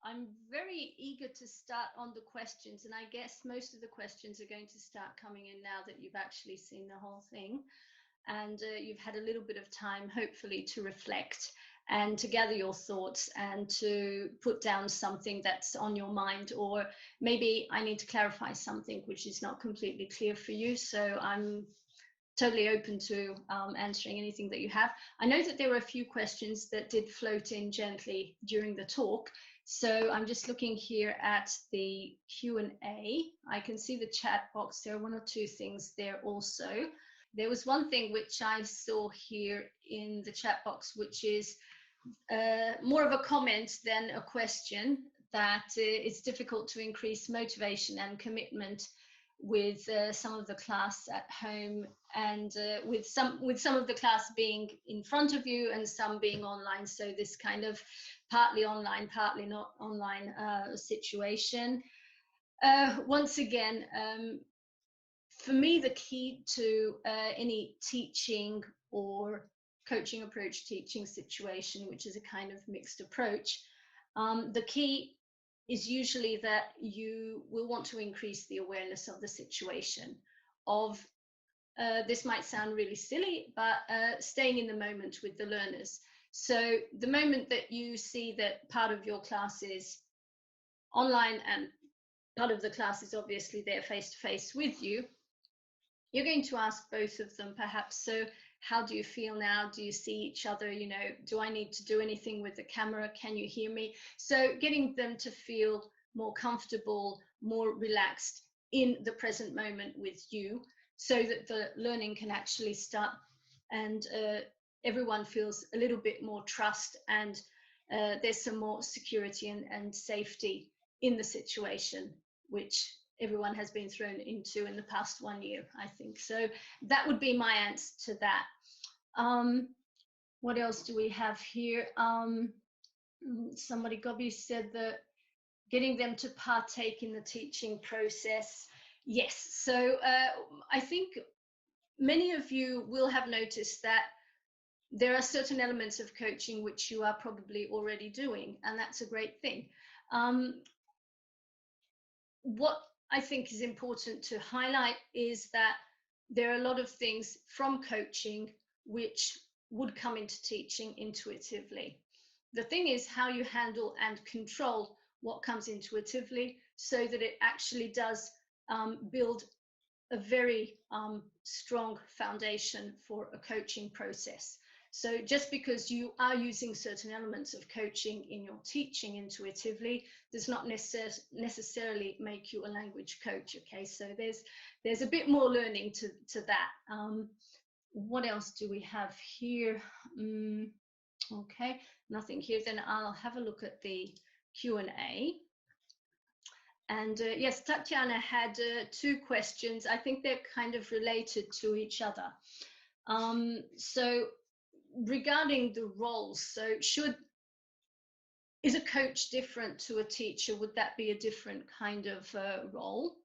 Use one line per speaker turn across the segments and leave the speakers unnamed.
I'm very eager to start on the questions, and I guess most of the questions are going to start coming in now that you've actually seen the whole thing, and you've had a little bit of time, hopefully, to reflect and to gather your thoughts and to put down something that's on your mind, or maybe I need to clarify something which is not completely clear for you. So I'm totally open to answering anything that you have. I know that there were a few questions that did float in gently during the talk. So I'm just looking here at the Q&A. I can see the chat box. There are one or two things there also. There was one thing which I saw here in the chat box, which is more of a comment than a question, that it's difficult to increase motivation and commitment with some of the class at home, and with some of the class being in front of you and some being online. So this kind of partly online, partly not online situation. Once again, for me, the key to any teaching or coaching approach teaching situation, which is a kind of mixed approach, the key is usually that you will want to increase the awareness of the situation, of this might sound really silly, but staying in the moment with the learners. So the moment that you see that part of your class is online and part of the class is obviously there face to face with you, you're going to ask both of them perhaps, so how do you feel now? Do you see each other? You know, do I need to do anything with the camera? Can you hear me? So getting them to feel more comfortable, more relaxed in the present moment with you, so that the learning can actually start, and everyone feels a little bit more trust, and there's some more security and safety in the situation, which everyone has been thrown into in the past 1 year, I think. So that would be my answer to that. What else do we have here? Somebody, Gobby, said that getting them to partake in the teaching process. Yes, so I think many of you will have noticed that there are certain elements of coaching which you are probably already doing, and that's a great thing. What I think is important to highlight is that there are a lot of things from coaching which would come into teaching intuitively. The thing is how you handle and control what comes intuitively, so that it actually does build a very strong foundation for a coaching process. So just because you are using certain elements of coaching in your teaching intuitively does not necessarily make you a language coach. Okay, so there's a bit more learning to that. What else do we have here? Okay, nothing here. Then I'll have a look at the Q&A. And yes, Tatiana had two questions. I think they're kind of related to each other. So regarding the roles, so is a coach different to a teacher? Would that be a different kind of role?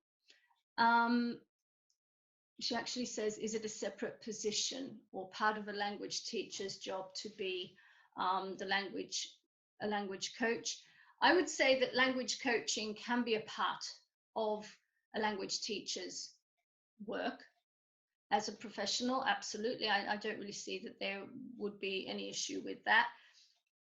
She actually says, is it a separate position or part of a language teacher's job to be a language coach? I would say that language coaching can be a part of a language teacher's work. As a professional, absolutely. I don't really see that there would be any issue with that.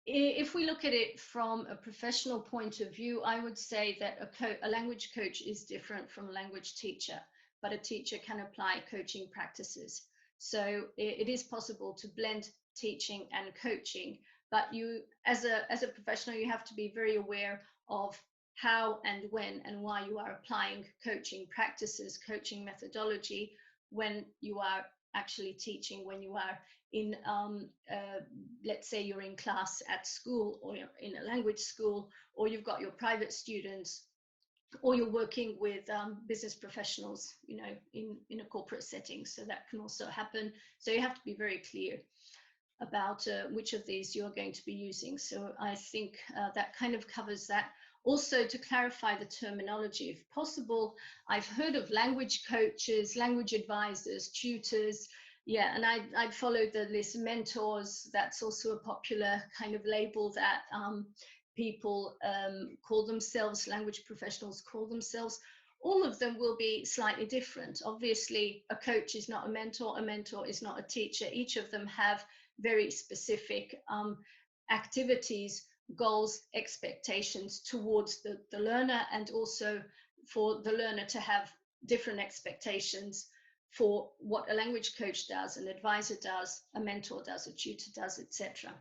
If we look at it from a professional point of view, I would say that a language coach is different from a language teacher, but a teacher can apply coaching practices. So it is possible to blend teaching and coaching, but you, as a professional, you have to be very aware of how and when and why you are applying coaching practices, coaching methodology, when you are actually teaching, when you are in, let's say you're in class at school, or you're in a language school, or you've got your private students, or you're working with business professionals, you know, in a corporate setting. So that can also happen. So you have to be very clear about which of these you're going to be using. So I think that kind of covers that. Also, to clarify the terminology, if possible, I've heard of language coaches, language advisors, tutors. Yeah, and I'd follow the list, mentors. That's also a popular kind of label that people call themselves, language professionals call themselves, all of them will be slightly different. Obviously, a coach is not a mentor is not a teacher. Each of them have very specific activities, goals, expectations towards the learner, and also for the learner to have different expectations for what a language coach does, an advisor does, a mentor does, a tutor does, etc.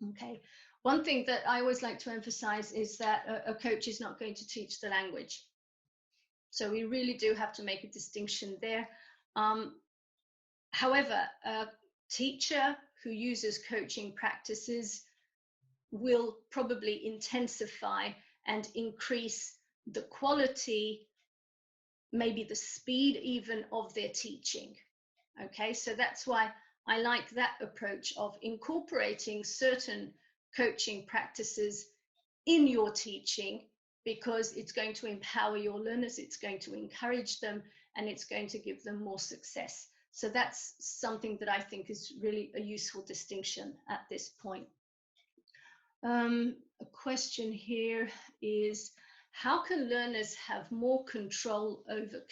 Okay. One thing that I always like to emphasize is that a coach is not going to teach the language. So we really do have to make a distinction there. However, a teacher who uses coaching practices will probably intensify and increase the quality, maybe the speed even of their teaching. Okay, so that's why I like that approach of incorporating certain coaching practices in your teaching, because it's going to empower your learners, it's going to encourage them, and it's going to give them more success. So that's something that I think is really a useful distinction at this point. A question here is, how can learners have more control over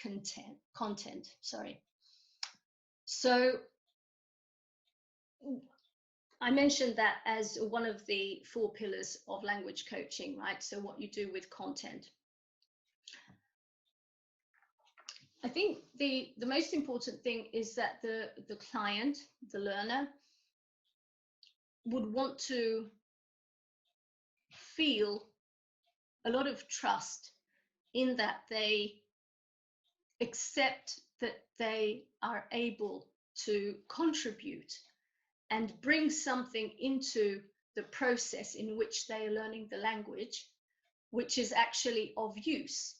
content? Sorry. So I mentioned that as one of the 4 pillars of language coaching, right? So what you do with content. I think the most important thing is that the client, the learner, would want to feel a lot of trust in that they accept that they are able to contribute and bring something into the process in which they are learning the language, which is actually of use.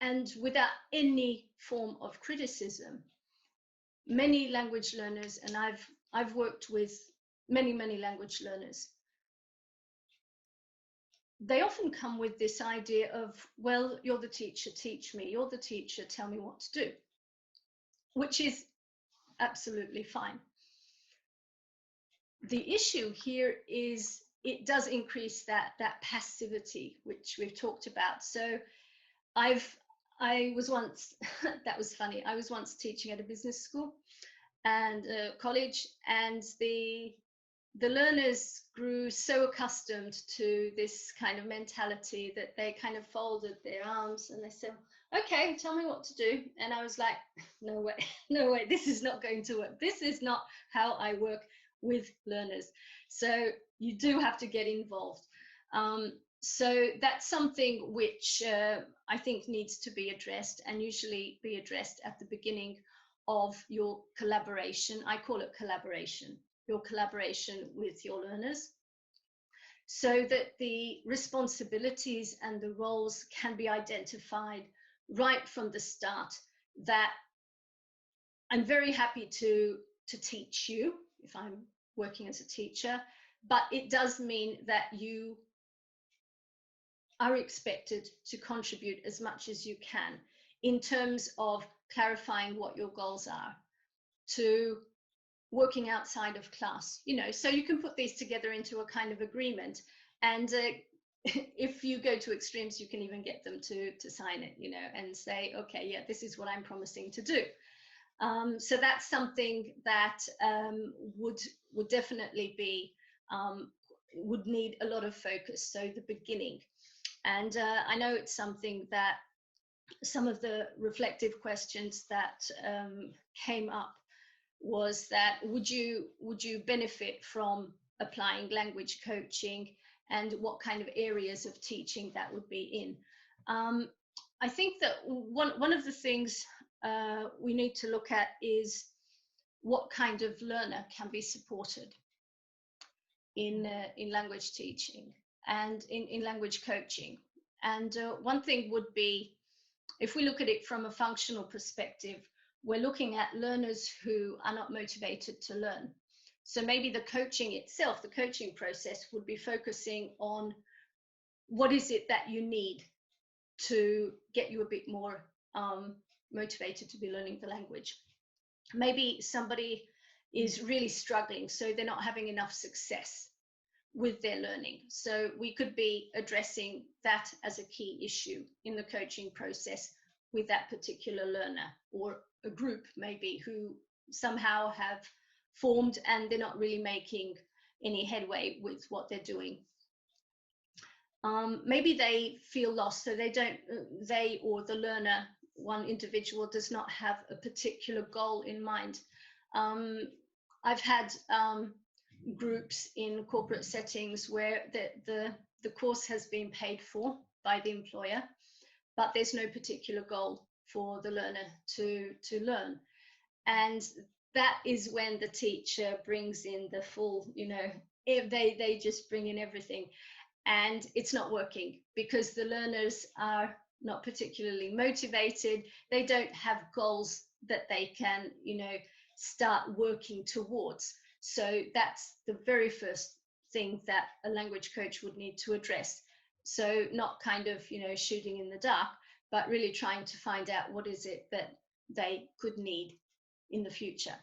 And without any form of criticism. Many language learners, and I've worked with many language learners, they often come with this idea of, well, you're the teacher, teach me, you're the teacher, tell me what to do, which is absolutely fine. The issue here is it does increase that passivity, which we've talked about. So I was once, that was funny, I was once teaching at a business school and college, and the learners grew so accustomed to this kind of mentality that they kind of folded their arms and they said, okay, tell me what to do. And I was like, no way, no way, this is not going to work. This is not how I work with learners. So you do have to get involved. So that's something which I think needs to be addressed, and usually be addressed at the beginning of your collaboration. I call it collaboration, your collaboration with your learners, so that the responsibilities and the roles can be identified right from the start. That I'm very happy to teach you if I'm working as a teacher, but it does mean that you are expected to contribute as much as you can in terms of clarifying what your goals are, to working outside of class, you know, so you can put these together into a kind of agreement. And if you go to extremes, you can even get them to sign it, you know, and say, okay, yeah, this is what I'm promising to do. So that's something that would definitely be, would need a lot of focus. So the beginning. And I know it's something that some of the reflective questions that came up was that would you benefit from applying language coaching, and what kind of areas of teaching that would be in. I think that one of the things we need to look at is what kind of learner can be supported in language teaching and in language coaching. And one thing would be, if we look at it from a functional perspective, we're looking at learners who are not motivated to learn. So maybe the coaching itself, the coaching process, would be focusing on what is it that you need to get you a bit more motivated to be learning the language. Maybe somebody is really struggling, so they're not having enough success with their learning. So we could be addressing that as a key issue in the coaching process with that particular learner, or a group maybe who somehow have formed and they're not really making any headway with what they're doing. Maybe they feel lost, so they or the learner, one individual, does not have a particular goal in mind. I've had groups in corporate settings where the course has been paid for by the employer, but there's no particular goal for the learner to learn. And that is when the teacher brings in the full, if they just bring in everything, and it's not working because the learners are not particularly motivated. They don't have goals that they can, start working towards. So that's the very first thing that a language coach would need to address. So not kind of, shooting in the dark, but really trying to find out what is it that they could need in the future.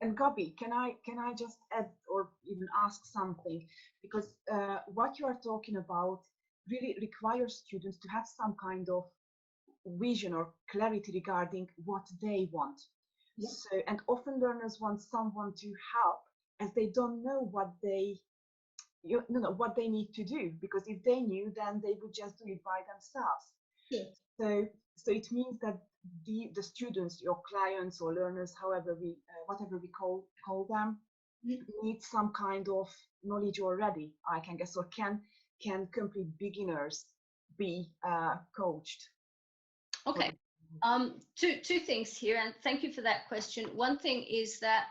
And Gabi, can I just add or even ask something? Because what you are talking about really requires students to have some kind of vision or clarity regarding what they want. Yeah. So, and often learners want someone to help, as they don't know what they need to do, because if they knew, then they would just do it by themselves. Yeah. So it means that the students, your clients or learners, however whatever we call them, need some kind of knowledge already, I can guess, or can complete beginners be coached?
Okay. Two things here, and thank you for that question. One thing is that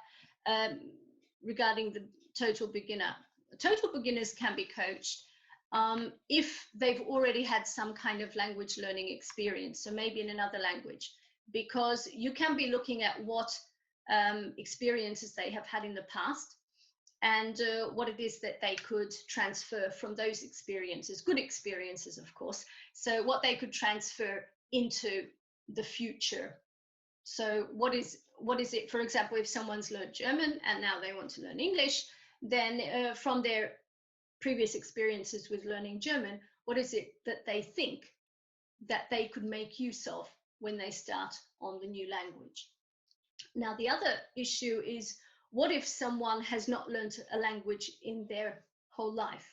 regarding the total beginners can be coached if they've already had some kind of language learning experience, so maybe in another language, because you can be looking at what experiences they have had in the past and what it is that they could transfer from those experiences, good experiences, of course. So what they could transfer into the future. So what is it, for example, if someone's learned German and now they want to learn English, then from their previous experiences with learning German, what is it that they think that they could make use of when they start on the new language? Now, the other issue is, what if someone has not learned a language in their whole life?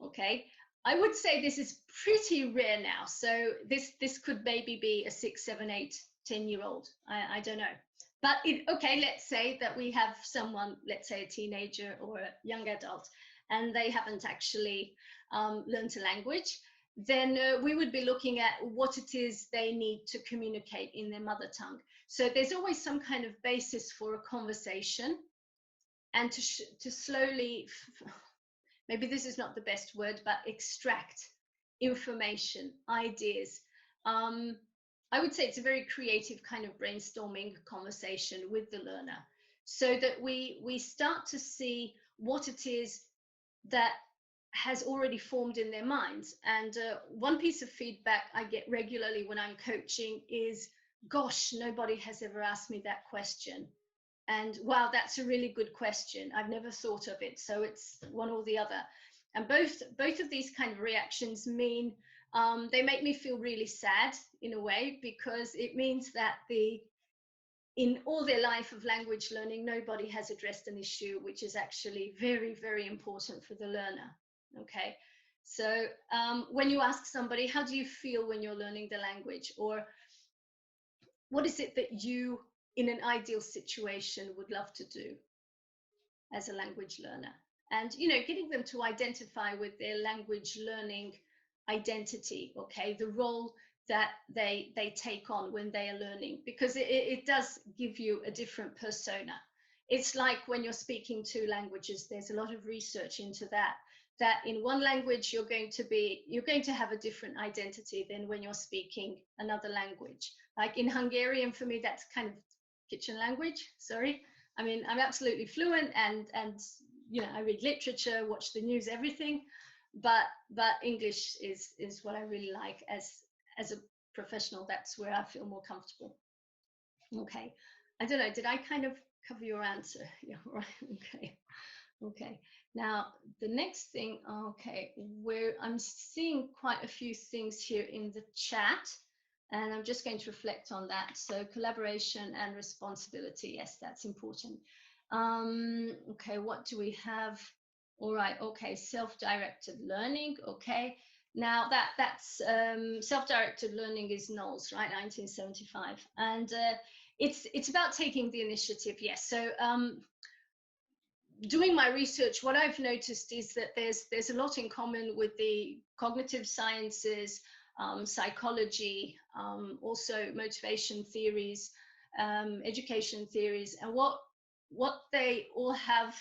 Okay, I would say this is pretty rare now. So this could maybe be a 6, 7, 8, 10-year-old. I don't know. But okay, let's say that we have someone, let's say a teenager or a young adult, and they haven't actually learned a language, then we would be looking at what it is they need to communicate in their mother tongue. So there's always some kind of basis for a conversation, and to slowly, maybe this is not the best word, but extract information, ideas. I would say it's a very creative kind of brainstorming conversation with the learner, so that we start to see what it is that has already formed in their minds. And one piece of feedback I get regularly when I'm coaching is, gosh, nobody has ever asked me that question. And wow, that's a really good question. I've never thought of it. So it's one or the other. And both of these kind of reactions mean they make me feel really sad in a way, because it means that in all their life of language learning, nobody has addressed an issue which is actually very, very important for the learner. Okay, so when you ask somebody, how do you feel when you're learning the language, or what is it that you, in an ideal situation, would love to do as a language learner? And, getting them to identify with their language learning identity, okay, the role that they take on when they are learning, because it does give you a different persona. It's like when you're speaking two languages, there's a lot of research into that in one language you're going to have a different identity than when you're speaking another language. Like in Hungarian, for me, that's kind of kitchen language. Sorry, I mean, I'm absolutely fluent, and I read literature, watch the news, everything, but English is what I really like as a professional. That's where I feel more comfortable. Okay, I don't know, did I kind of cover your answer? Yeah, right. Okay. Okay. Now the next thing, okay, where I'm seeing quite a few things here in the chat, and I'm just going to reflect on that. So collaboration and responsibility, yes, that's important. Okay, what do we have? All right, okay, self-directed learning. Okay, now that's self-directed learning is Knowles, right, 1975, and it's about taking the initiative. Yes, so doing my research, what I've noticed is that there's a lot in common with the cognitive sciences, psychology, also motivation theories, education theories, and what they all have.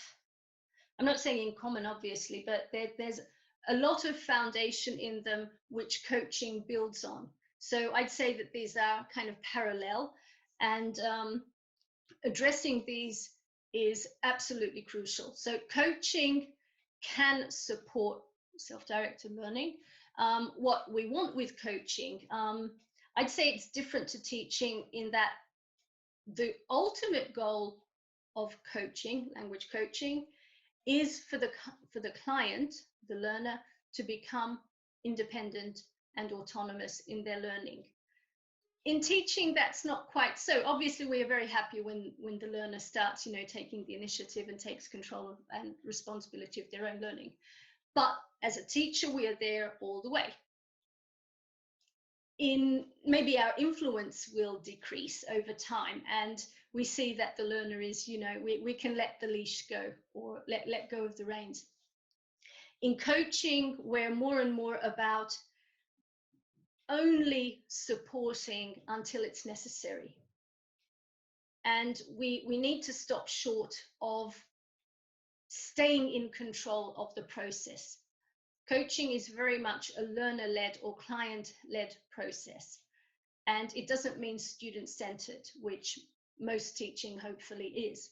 I'm not saying in common, obviously, but there's a lot of foundation in them which coaching builds on. So I'd say that these are kind of parallel, and addressing these is absolutely crucial. So coaching can support self-directed learning. What we want with coaching, I'd say it's different to teaching in that the ultimate goal of coaching, language coaching, is for the client, the learner, to become independent and autonomous in their learning. In teaching, that's not quite so. Obviously, we are very happy when the learner starts, taking the initiative and takes control and responsibility of their own learning. But as a teacher, we are there all the way. Maybe our influence will decrease over time, and we see that the learner is, we can let the leash go or let go of the reins. In coaching, we're more and more about only supporting until it's necessary. And we need to stop short of staying in control of the process. Coaching is very much a learner-led or client-led process. And it doesn't mean student-centered, which most teaching hopefully is.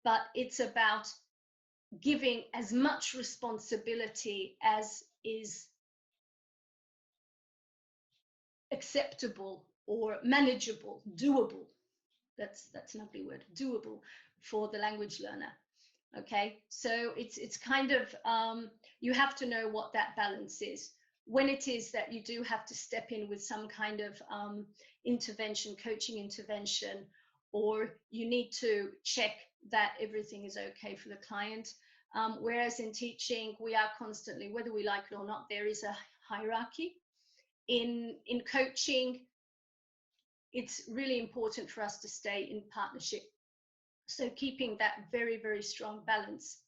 But it's about giving as much responsibility as is acceptable or manageable, doable. That's an ugly word, doable for the language learner. Okay, so it's kind of, you have to know what that balance is. When it is that you do have to step in with some kind of intervention, coaching intervention, or you need to check that everything is okay for the client. Whereas in teaching, we are constantly, whether we like it or not, there is a hierarchy. In coaching, it's really important for us to stay in partnership. So keeping that very, very strong balance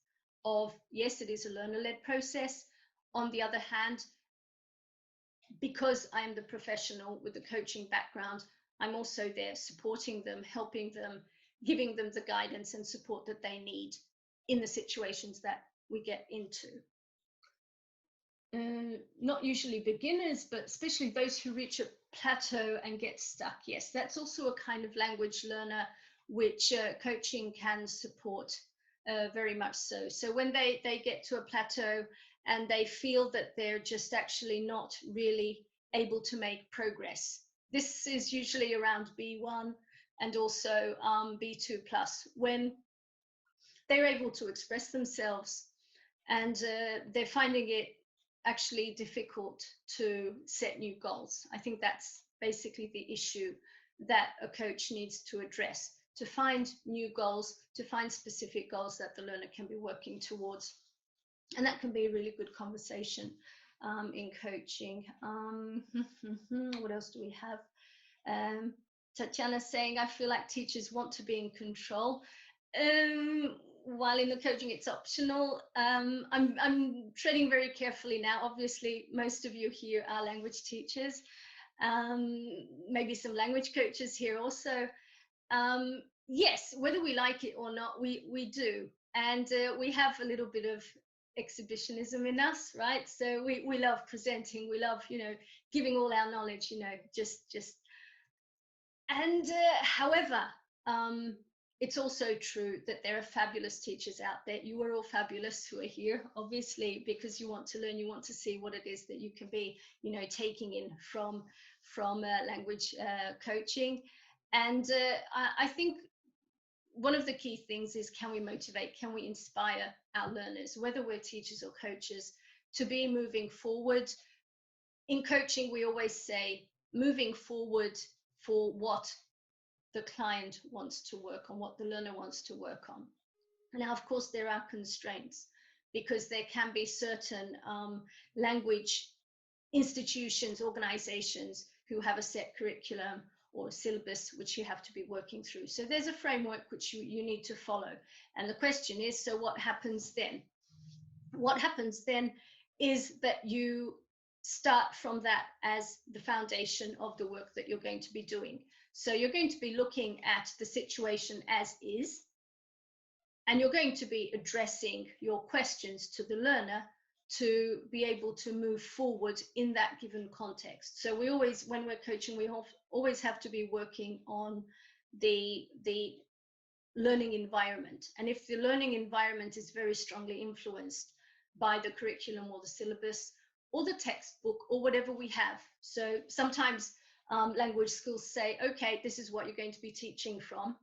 of, yes, it is a learner-led process. On the other hand, because I'm the professional with the coaching background, I'm also there supporting them, helping them, giving them the guidance and support that they need in the situations that we get into. Not usually beginners, but especially those who reach a plateau and get stuck. Yes, that's also a kind of language learner which coaching can support very much so. So when they get to a plateau and they feel that they're just actually not really able to make progress, this is usually around B1 and also B2+, when they're able to express themselves and they're finding it actually difficult to set new goals. I think that's basically the issue that a coach needs to address, to find new goals, to find specific goals that the learner can be working towards. And that can be a really good conversation in coaching. What else do we have? Tatiana saying, I feel like teachers want to be in control. While in the coaching it's optional. I'm treading very carefully now. Obviously, most of you here are language teachers, maybe some language coaches here also. Yes, whether we like it or not, we do. And we have a little bit of exhibitionism in us, right? So we love presenting, we love, giving all our knowledge, just. And however, it's also true that there are fabulous teachers out there. You are all fabulous who are here, obviously, because you want to learn, you want to see what it is that you can be, taking in from language coaching. And I think one of the key things is, can we motivate, can we inspire our learners, whether we're teachers or coaches, to be moving forward? In coaching, we always say moving forward for what the client wants to work on, what the learner wants to work on. Now, of course, there are constraints, because there can be certain language institutions, organizations who have a set curriculum or syllabus which you have to be working through. So there's a framework which you need to follow. And the question is, so what happens then? What happens then is that you start from that as the foundation of the work that you're going to be doing. So you're going to be looking at the situation as is, and you're going to be addressing your questions to the learner to be able to move forward in that given context. So we always, when we're coaching, we always have to be working on the learning environment. And if the learning environment is very strongly influenced by the curriculum or the syllabus or the textbook or whatever we have. So sometimes language schools say, okay, this is what you're going to be teaching from,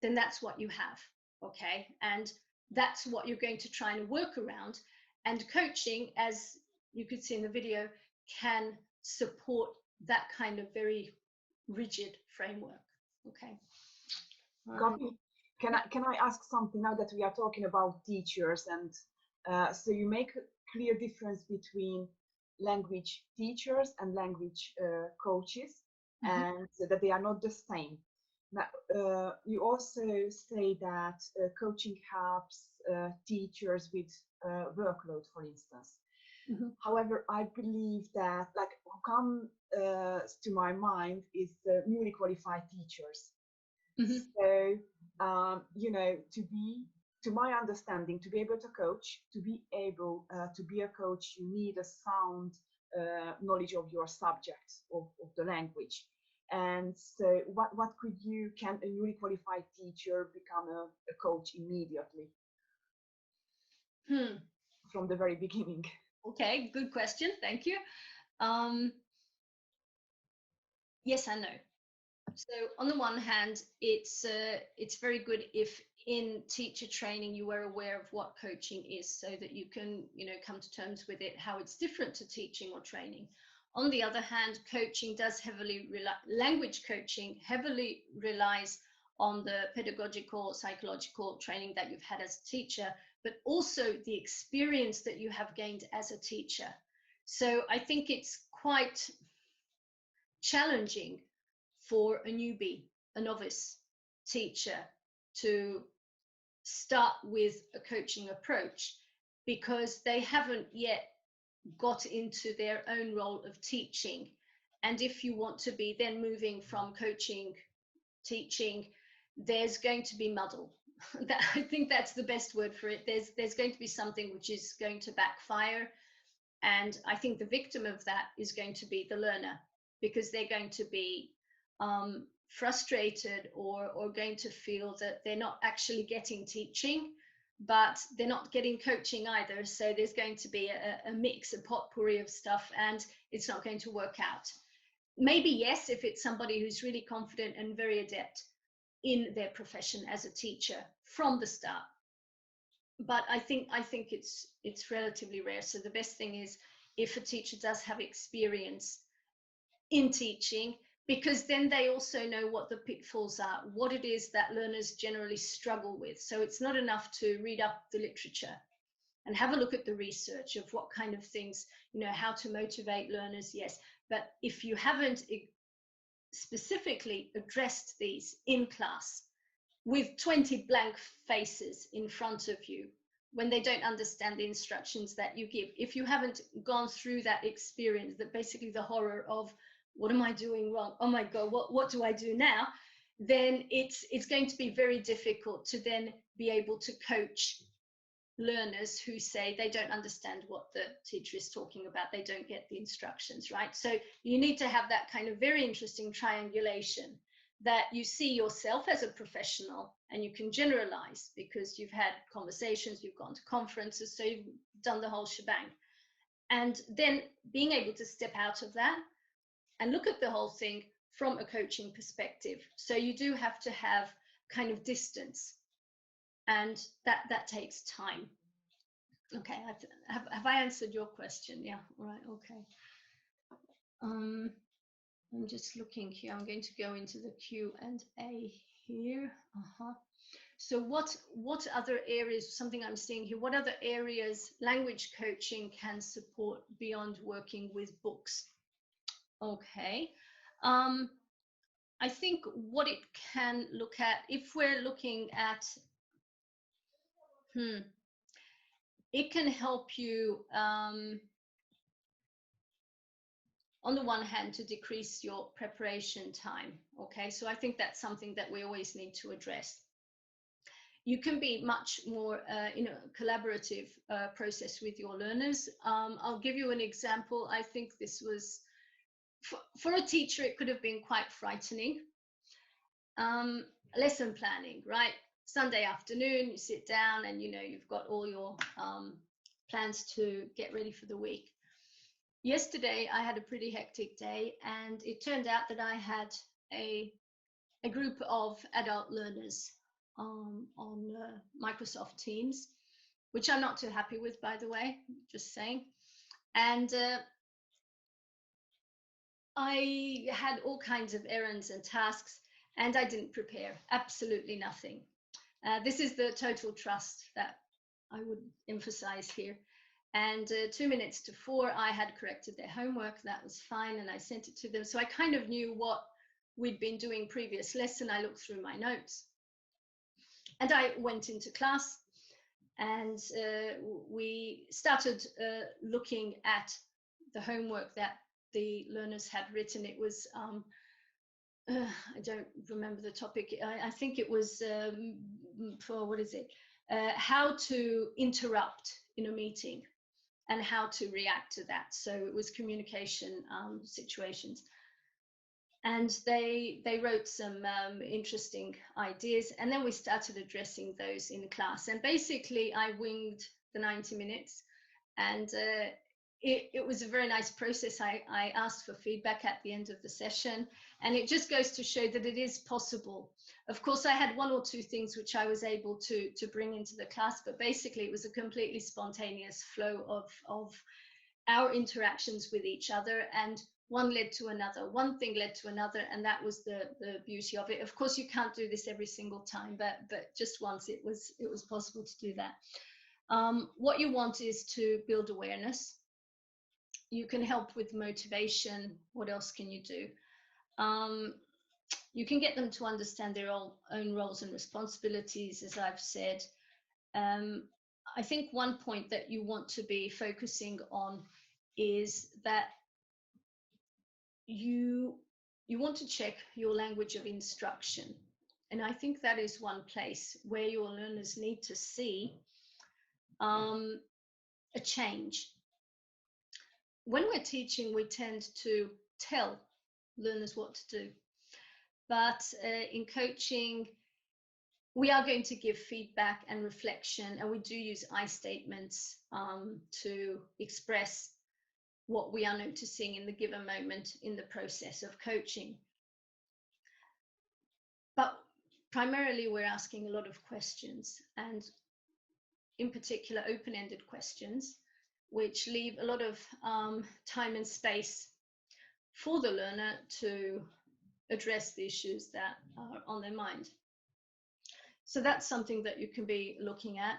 then that's what you have, okay? And that's what you're going to try and work around. And coaching, as you could see in the video, can support that kind of very rigid framework, okay?
Copy. Can I ask something now that we are talking about teachers? And so you make a clear difference between language teachers and language coaches, and so that they are not the same. Now, you also say that coaching helps teachers with workload, for instance. However, I believe that, like, what comes to my mind is the newly qualified teachers. So, you know, to my understanding, to be able to coach, to be able to be a coach, you need a sound knowledge of your subject, of the language. And so what can a newly qualified teacher become a coach immediately? From the very beginning?
Okay, good question, thank you. Yes and no. So on the one hand, it's very good if in teacher training you are aware of what coaching is, so that you can, you know, come to terms with it, how it's different to teaching or training. On the other hand, coaching does language coaching heavily relies on the pedagogical, psychological training that you've had as a teacher, but also the experience that you have gained as a teacher. So I think it's quite challenging for a newbie, a novice teacher, to start with a coaching approach, because they haven't yet got into their own role of teaching. And if you want to be then moving from coaching, teaching, there's going to be muddle. I think that's the best word for it. There's going to be something which is going to backfire. And I think the victim of that is going to be the learner, because they're going to be frustrated or going to feel that they're not actually getting teaching, but they're not getting coaching either. So there's going to be a mix, a potpourri of stuff, and it's not going to work out. Maybe yes, if it's somebody who's really confident and very adept in their profession as a teacher from the start. But I think it's relatively rare. So the best thing is if a teacher does have experience in teaching, because then they also know what the pitfalls are, what it is that learners generally struggle with. So it's not enough to read up the literature and have a look at the research of what kind of things, you know, how to motivate learners, yes. But if you haven't specifically addressed these in class with 20 blank faces in front of you, when they don't understand the instructions that you give, if you haven't gone through that experience, that basically the horror of, what am I doing wrong? Oh my God, what do I do now? Then it's going to be very difficult to then be able to coach learners who say they don't understand what the teacher is talking about. They don't get the instructions, right? So you need to have that kind of very interesting triangulation, that you see yourself as a professional and you can generalize because you've had conversations, you've gone to conferences, so you've done the whole shebang. And then being able to step out of that and look at the whole thing from a coaching perspective. So you do have to have kind of distance, and that takes time. Okay, have I answered your question? Yeah, all right, okay. I'm just looking here. I'm going to go into the Q&A here. So what other areas, something I'm seeing here, what other areas language coaching can support beyond working with books? Okay. I think what it can look at, if we're looking at, it can help you, on the one hand, to decrease your preparation time. Okay, so I think that's something that we always need to address. You can be much more in a collaborative process with your learners. I'll give you an example. I think this was, for a teacher, it could have been quite frightening. Lesson planning, right? Sunday afternoon, you sit down and you've got all your plans to get ready for the week. Yesterday, I had a pretty hectic day, and it turned out that I had a group of adult learners on Microsoft Teams, which I'm not too happy with, by the way, just saying. And I had all kinds of errands and tasks, and I didn't prepare absolutely nothing. This is the total trust that I would emphasize here. And 2 minutes to 4, I had corrected their homework. That was fine, and I sent it to them. So I kind of knew what we'd been doing previous lesson. I looked through my notes, and I went into class, and we started looking at the homework that the learners had written. It was, I don't remember the topic. I think it was for, what is it? How to interrupt in a meeting and how to react to that. So it was communication situations. And they wrote some interesting ideas, and then we started addressing those in class. And basically, I winged the 90 minutes, and it was a very nice process. I asked for feedback at the end of the session, and it just goes to show that it is possible. Of course, I had 1 or 2 things which I was able to bring into the class, but basically it was a completely spontaneous flow of our interactions with each other, and one led to another, one thing led to another, and that was the beauty of it. Of course, you can't do this every single time, but just once it was possible to do that. What you want is to build awareness. You can help with motivation. What else can you do? You can get them to understand their own roles and responsibilities, as I've said. I think one point that you want to be focusing on is that you want to check your language of instruction. And I think that is one place where your learners need to see a change. When we're teaching, we tend to tell learners what to do. But in coaching, we are going to give feedback and reflection, and we do use I statements to express what we are noticing in the given moment in the process of coaching. But primarily, we're asking a lot of questions, and in particular, open-ended questions, which leave a lot of time and space for the learner to address the issues that are on their mind. So that's something that you can be looking at.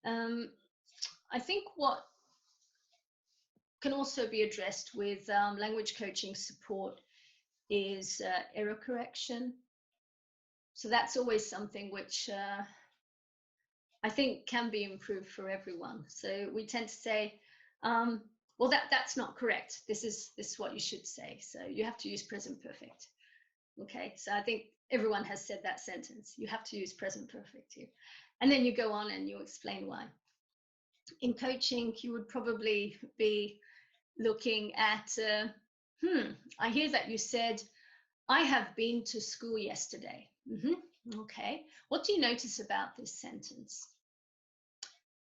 I think what can also be addressed with language coaching support is error correction. So that's always something which I think can be improved for everyone. So we tend to say, well, that's not correct. This is what you should say. So you have to use present perfect. Okay, so I think everyone has said that sentence. You have to use present perfect here. And then you go on and you explain why. In coaching, you would probably be looking at, I hear that you said, I have been to school yesterday. Okay, what do you notice about this sentence?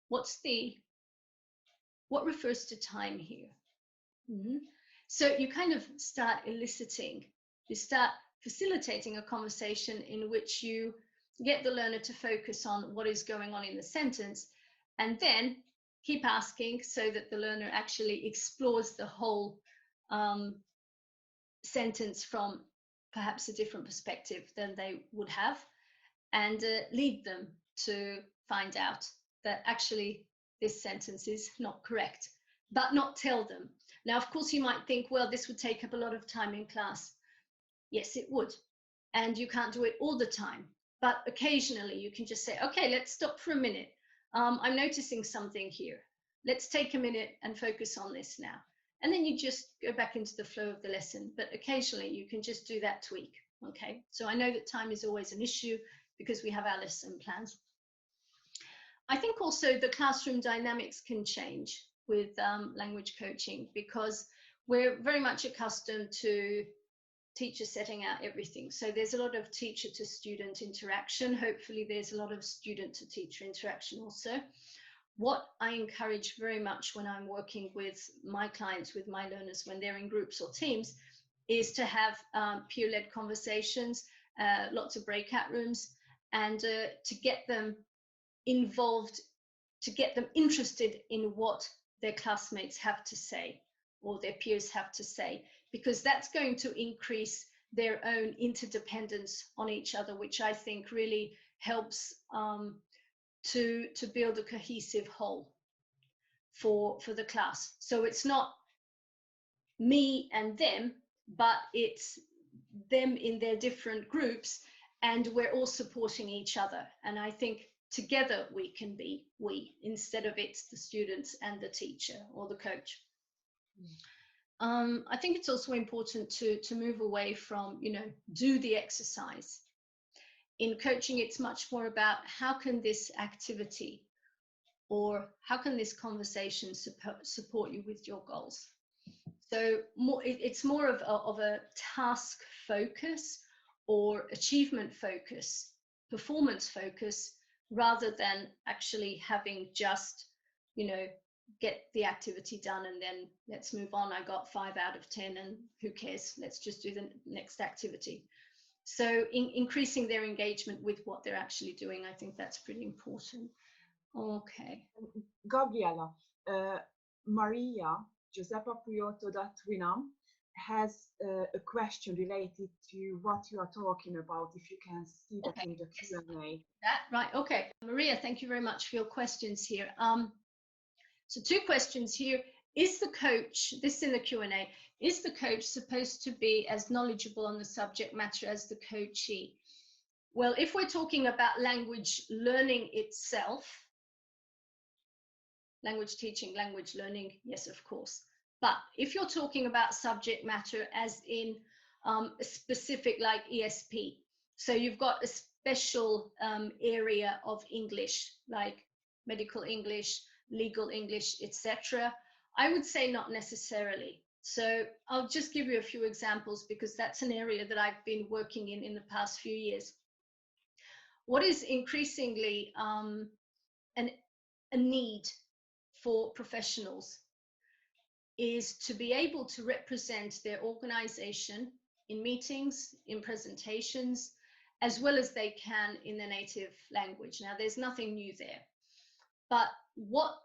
What refers to time here? So you kind of start eliciting, you start facilitating a conversation in which you get the learner to focus on what is going on in the sentence, and then keep asking so that the learner actually explores the whole sentence from perhaps a different perspective than they would have, and lead them to find out that actually this sentence is not correct, but not tell them. Now, of course, you might think, well, this would take up a lot of time in class. Yes, it would. And you can't do it all the time. But occasionally you can just say, okay, let's stop for a minute. I'm noticing something here. Let's take a minute and focus on this now. And then you just go back into the flow of the lesson. But occasionally you can just do that tweak. Okay, so I know that time is always an issue because we have our lesson plans. I think also the classroom dynamics can change with language coaching, because we're very much accustomed to teachers setting out everything. So there's a lot of teacher to student interaction. Hopefully there's a lot of student to teacher interaction also. What I encourage very much when I'm working with my clients, with my learners, when they're in groups or teams, is to have peer-led conversations, lots of breakout rooms, and to get them involved, to get them interested in what their classmates have to say or their peers have to say, because that's going to increase their own interdependence on each other, which I think really helps to build a cohesive whole for the class. So it's not me and them, but it's them in their different groups, and we're all supporting each other. And I think together we can be we, instead of it's the students and the teacher or the coach. I think it's also important to move away from, do the exercise. In coaching, it's much more about how can this activity or how can this conversation support you with your goals. So it's more of a task focus or achievement focus, performance focus, rather than actually having just, get the activity done and then let's move on. I got 5 out of 10 and who cares? Let's just do the next activity. So increasing their engagement with what they're actually doing, I think that's pretty important. Okay.
Gabriella, Maria Giuseppa Puyoto da Twinam has a question related to what you are talking about, if you can see that in the Q&A.
Right, okay. Maria, thank you very much for your questions here. So 2 questions here. Is the coach, this is in the Q&A, is the coach supposed to be as knowledgeable on the subject matter as the coachee? Well, if we're talking about language learning itself, language teaching, language learning, yes, of course. But if you're talking about subject matter as in a specific like ESP, so you've got a special area of English, like medical English, legal English, etc., I would say not necessarily. So I'll just give you a few examples, because that's an area that I've been working in the past few years. What is increasingly a need for professionals is to be able to represent their organization in meetings, in presentations, as well as they can in their native language. Now, there's nothing new there. But what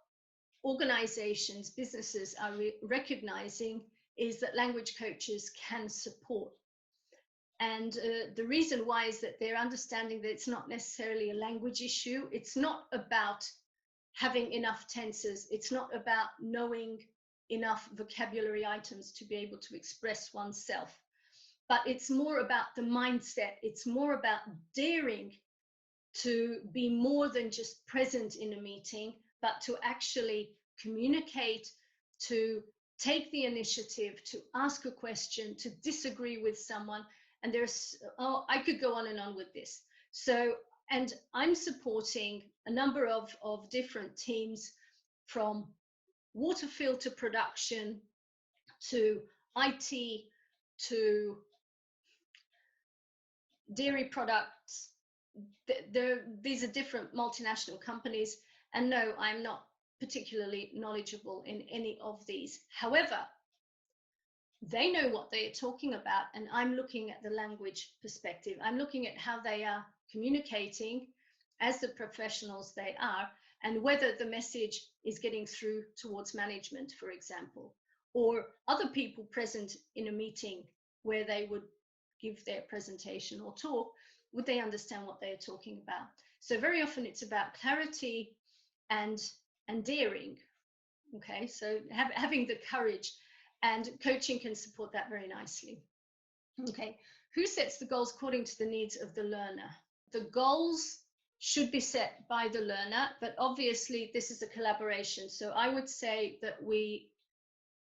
organizations, businesses are recognizing is that language coaches can support. And the reason why is that they're understanding that it's not necessarily a language issue. It's not about having enough tenses. It's not about knowing enough vocabulary items to be able to express oneself. But it's more about the mindset. It's more about daring to be more than just present in a meeting, but to actually communicate, to take the initiative, to ask a question, to disagree with someone. And I could go on and on with this. So, and I'm supporting a number of different teams, from water filter production to IT to dairy products. These are different multinational companies, and no, I'm not particularly knowledgeable in any of these. However, they know what they are talking about, and I'm looking at the language perspective. I'm looking at how they are communicating as the professionals they are, and whether the message is getting through towards management, for example, or other people present in a meeting where they would give their presentation or talk, would they understand what they're talking about? So very often it's about clarity and daring. Okay, so having the courage, and coaching can support that very nicely. Okay, who sets the goals according to the needs of the learner? The goals should be set by the learner, but obviously this is a collaboration. So I would say that we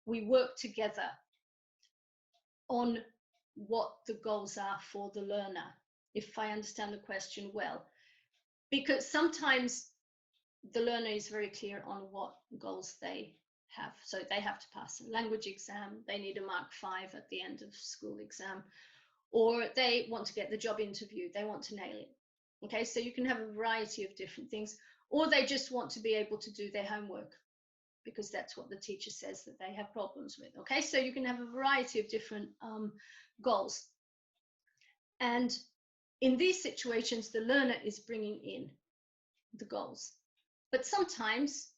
work together on what the goals are for the learner, if I understand the question well. Because sometimes the learner is very clear on what goals they have. So they have to pass a language exam, they need a mark 5 at the end of school exam, or they want to get the job interview, they want to nail it. Okay, so you can have a variety of different things, or they just want to be able to do their homework because that's what the teacher says that they have problems with. Okay, so you can have a variety of different goals. And in these situations, the learner is bringing in the goals. But sometimes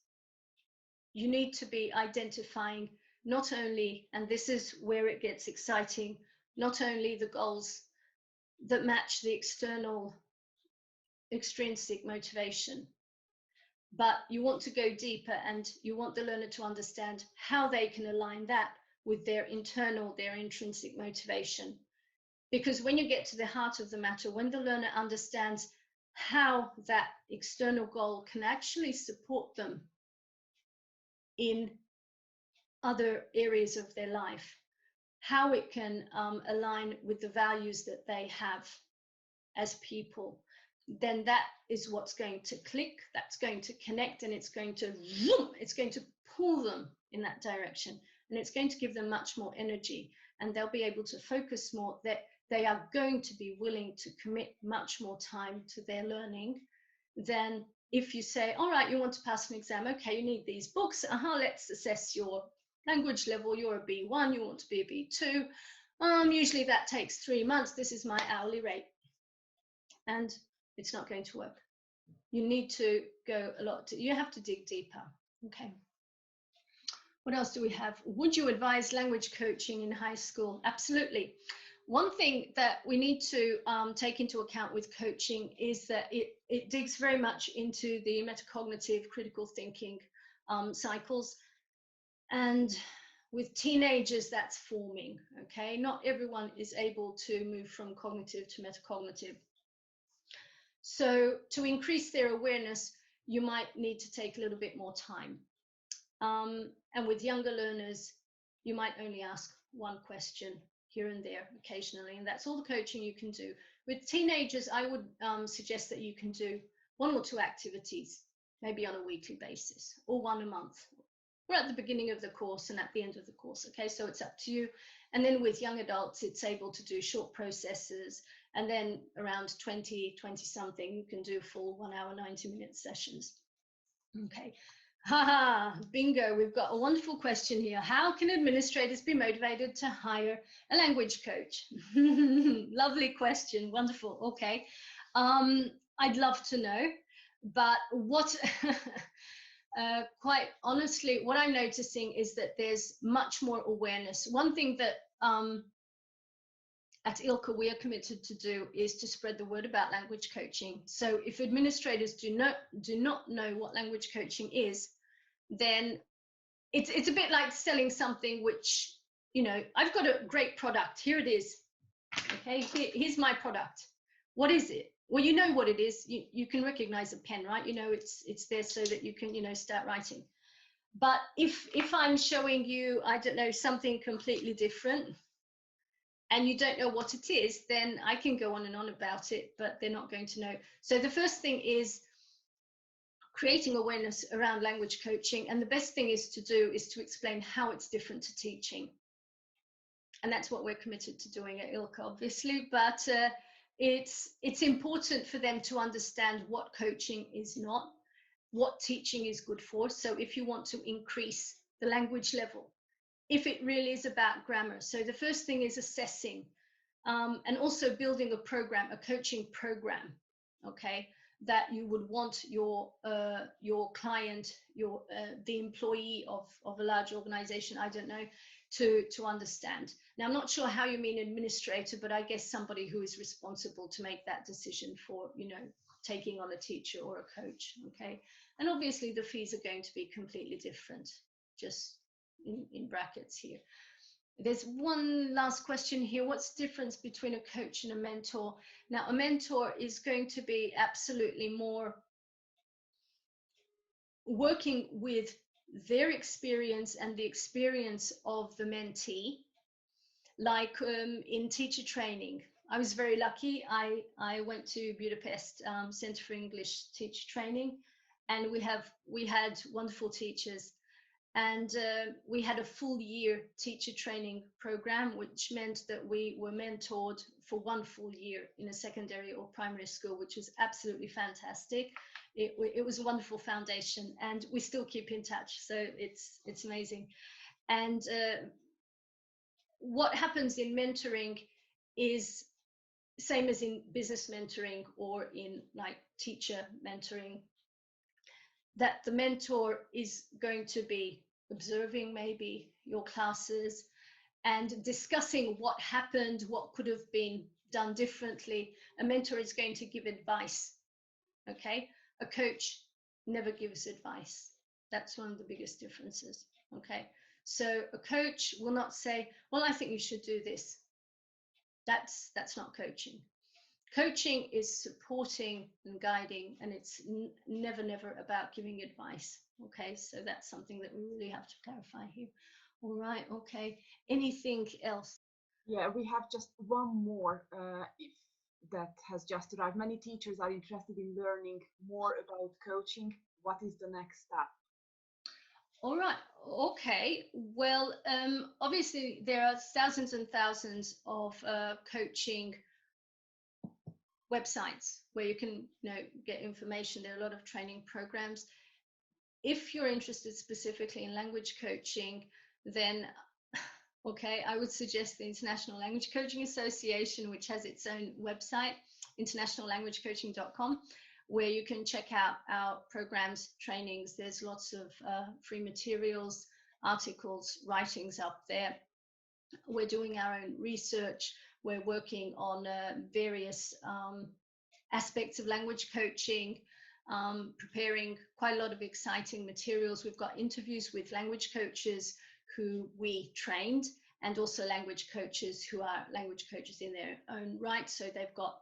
you need to be identifying not only, and this is where it gets exciting, not only the goals that match the external extrinsic motivation, but you want to go deeper and you want the learner to understand how they can align that with their internal, their intrinsic motivation. Because when you get to the heart of the matter, when the learner understands how that external goal can actually support them in other areas of their life, how it can align with the values that they have as people, then that is what's going to click, that's going to connect, and it's going to pull them in that direction, and it's going to give them much more energy, and they'll be able to focus more, that they are going to be willing to commit much more time to their learning than if you say, all right, you want to pass an exam, okay, you need these books, let's assess your language level, you're a B1, you want to be a B2, usually that takes 3 months, this is my hourly rate. And it's not going to work. You need to go a lot, you have to dig deeper. Okay. What else do we have? Would you advise language coaching in high school? Absolutely. One thing that we need to take into account with coaching is that it digs very much into the metacognitive critical thinking cycles. And with teenagers, that's forming, okay? Not everyone is able to move from cognitive to metacognitive. So to increase their awareness, you might need to take a little bit more time. And with younger learners, you might only ask one question here and there occasionally, and that's all the coaching you can do. With teenagers, I would suggest that you can do 1 or 2 activities, maybe on a weekly basis, or 1 a month, or at the beginning of the course and at the end of the course, okay? So it's up to you. And then with young adults, it's able to do short processes, and then around 20 something, you can do full 1 hour, 90-minute sessions. Okay. Haha, bingo, we've got a wonderful question here. How can administrators be motivated to hire a language coach? Lovely question, wonderful, okay. I'd love to know, but what, quite honestly, what I'm noticing is that there's much more awareness. One thing that at ILCA we are committed to do is to spread the word about language coaching. So if administrators do not know what language coaching is, then it's a bit like selling something which, you know, I've got a great product, here it is, okay, here's my product. What is it? Well, you know what it is, you can recognize a pen, right? You know, it's there so that you can, you know, start writing. But if I'm showing you, I don't know, something completely different, and you don't know what it is, then I can go on and on about it, but they're not going to know. So the first thing is creating awareness around language coaching. And the best thing is to explain how it's different to teaching. And that's what we're committed to doing at ILCA, obviously. But it's important for them to understand what coaching is not, what teaching is good for. So if you want to increase the language level, if it really is about grammar. So the first thing is assessing, and also building a program, a coaching program. okay, that you would want your client, the employee of a large organization, I don't know, to understand. Now, I'm not sure how you mean administrator, but I guess somebody who is responsible to make that decision for, you know, taking on a teacher or a coach, okay? And obviously the fees are going to be completely different, just in brackets here. There's one last question here. What's the difference between a coach and a mentor? Now, a mentor is going to be absolutely more working with their experience and the experience of the mentee. Like in teacher training, I was very lucky. I went to Budapest Center for English Teacher Training, and we had wonderful teachers. And we had a full year teacher training program, which meant that we were mentored for 1 full year in a secondary or primary school, which was absolutely fantastic. It was a wonderful foundation, and we still keep in touch. So it's amazing. And what happens in mentoring is same as in business mentoring or in like teacher mentoring, that the mentor is going to be observing maybe your classes and discussing what happened, what could have been done differently. A mentor is going to give advice, okay? A coach never gives advice. That's one of the biggest differences, okay? So a coach will not say, well, I think you should do this. That's not coaching. Coaching is supporting and guiding, and it's never about giving advice. Okay, so that's something that we really have to clarify here. All right, okay. Anything else?
Yeah, we have just one more if that has just arrived. Many teachers are interested in learning more about coaching. What is the next step?
All right, okay. Well, obviously there are thousands and thousands of coaching websites where you can, you know, get information. There are a lot of training programs. If you're interested specifically in language coaching, then okay, I would suggest the International Language Coaching Association, which has its own website, internationallanguagecoaching.com, where you can check out our programs, trainings. There's lots of free materials, articles, writings up there. We're doing our own research. We're working on various aspects of language coaching, preparing quite a lot of exciting materials. We've got interviews with language coaches who we trained, and also language coaches who are language coaches in their own right. So they've got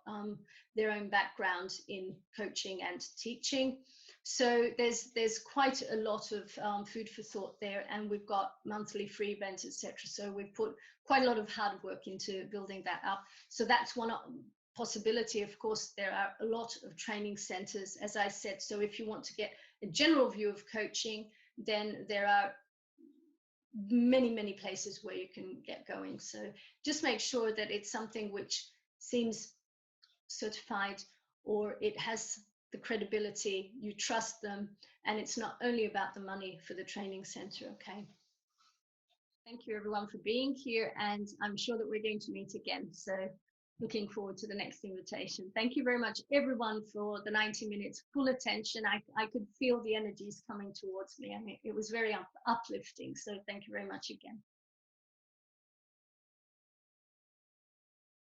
their own background in coaching and teaching. So there's quite a lot of food for thought there, and we've got monthly free events, etc. So we've put quite a lot of hard work into building that up. So that's one possibility. Of course, there are a lot of training centers, as I said. So if you want to get a general view of coaching, then there are many places where you can get going. So just make sure that it's something which seems certified, or it has the credibility, you trust them, and it's not only about the money for the training center. Okay, thank you everyone for being here, and I'm sure that we're going to meet again. So looking forward to the next invitation. Thank you very much everyone for the 90 minutes full attention. I could feel the energies coming towards me, and it was very uplifting. So thank you very much again.